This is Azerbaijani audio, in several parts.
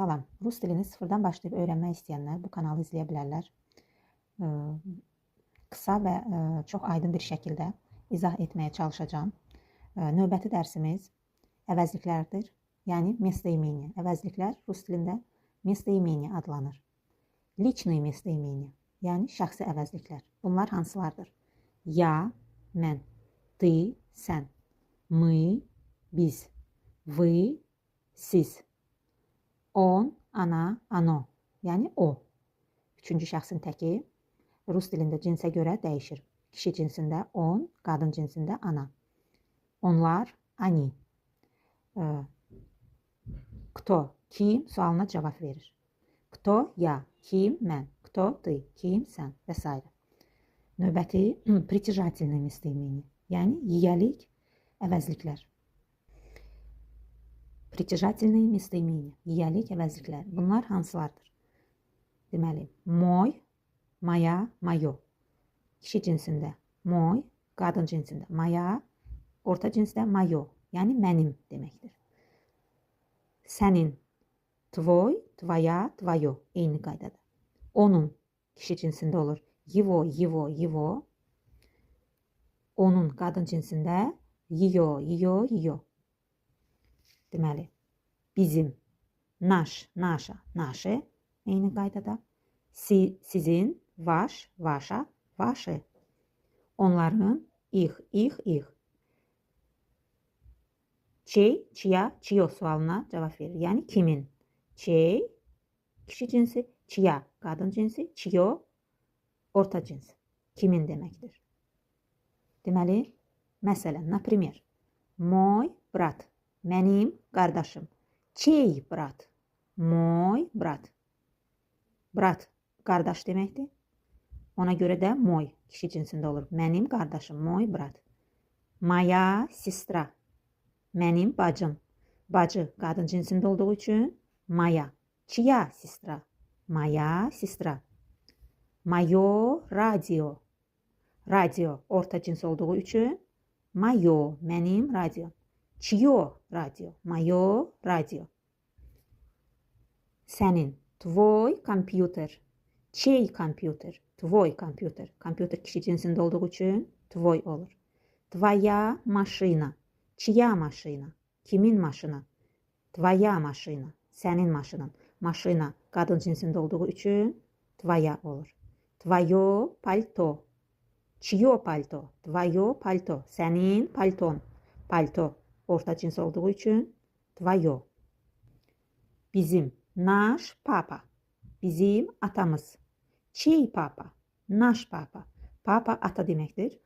Salam. Rus dilini sıfırdan başlayıb öyrənmək istəyənlər bu kanalı izləyə bilərlər. Qısa və çox aydın bir şəkildə izah etməyə çalışacağım. Növbəti dərsimiz əvəzliklərdir. Yəni местоимение. Əvəzliklər rus dilində местоимение adlanır. Личные местоимения, yəni şəxsi əvəzliklər. Bunlar hansılardır? Я, mən, ты, sən, мы, biz, вы, siz. On, ana, ano, yəni o. Üçüncü şəxsin təki rus dilində cinsə görə dəyişir. Kişi cinsində on, qadın cinsində ana. Onlar, они. Кто, kim sualına cavab verir. Кто, я, kim, mən. Кто, ты, kim, sən və s. Növbəti притяжательное местоимение, yəni yiyəlik əvəzliklər. Притяжательные местоимения, yiyəlik əvəzliklər. Bunlar hansılardır? Deməli, mой, моя, моё. Kişi cinsində mой, qadın cinsində моя, orta cinsdə моё, yəni mənim deməkdir. Sənin, твой, твоя, твоё, eyni qaydada. Onun kişi cinsində olur. Его, его, его. Onun qadın cinsində её, её, её. Deməli, bizim, наш, наша, наше, eyni qaydada. Sizin, ваш, ваша, ваши. Onların, их, их. Çey, çiya, çiyo sualına cavab verir. Yəni kimin? Çey, kişi cinsi, çiya, qadın cinsi, çiyo, orta cins. Kimin deməkdir. Deməli, məsələn, например, мой брат, mənim qardaşım. Çey brat, мой брат. Brat, qardaş deməkdir. Ona görə də мой kişi cinsində olur. Mənim qardaşım, мой брат. Моя сестра, mənim bacım. Bacı qadın cinsində olduğu üçün моя. Чья сестра? Моя сестра. Моё радио. Radio orta cins olduğu üçün моё, mənim radio. Чьё radio? Моё radio. Sənin, твой компьютер. Чей компьютер? Твой компьютер. Kompüter kişi cinsində olduğu üçün твой olur. Твоя машина. Чья машина? Kimin maşını? Твоя машина. Sənin maşının. Maşına qadın cinsində olduğu üçün твоя olur. Твоё пальто. Чьё пальто? Твоё пальто. Sənin palton. Palto orta cins olduğu üçün твоё. Bizim, наш папа. Bizim atamız. Чей папа? Наш папа. Papa ata deməkdir.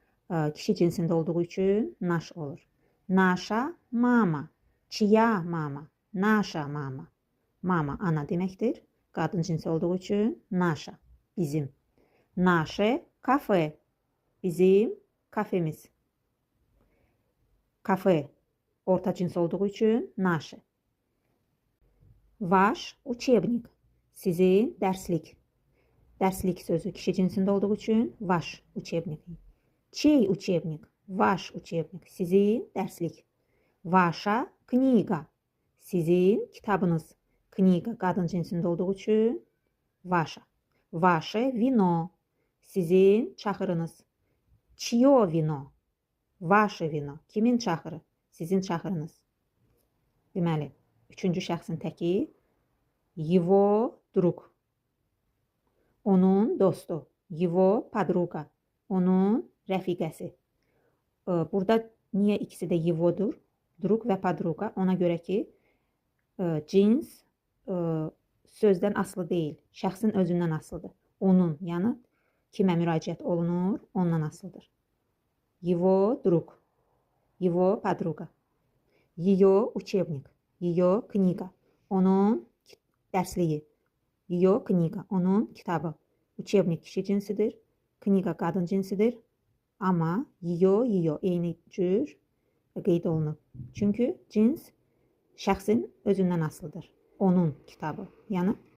Kişi cinsində olduğu üçün наш olur. Наша мама. Чья мама? Наша мама. Mama ana deməkdir. Qadın cinsi olduğu üçün наша. Bizim. Наше кафе. Bizim kafemiz. Kafe orta cins olduğu üçün наше. Ваш учебник. Sizin dərslik. Dərslik sözü kişi cinsində olduğu üçün ваш учебник. Чей учебник? Ваш учебник. Sizin dərslik. Ваша книга. Sizin kitabınız. Kniga qadın cinsində olduğu üçün ваша. Ваше вино. Sizin çaxırınız. Чьё вино? Ваше вино. Kimin çaxırı? Sizin çaxırınız. Deməli, üçüncü şəxsin təki его друг. Onun dostu. Его подруга. Onun rəfiqəsi. Burada niyə ikisi də его-dur? Друг və подруга. Ona görə ki, cins sözdən asılı deyil. Şəxsin özündən asılıdır. Onun, yəni kimə müraciət olunur, ondan asılıdır. Его друг. Его подруга. Ее учебник. Ее книга. Onun dərsliyi. Ее книга. Onun kitabı. Учебник kişi cinsidir. Kniga qadın cinsidir. Amma ее eyni cür qeyd olunub. Çünki cins şəxsin özündən asılıdır. Onun kitabı. Yəni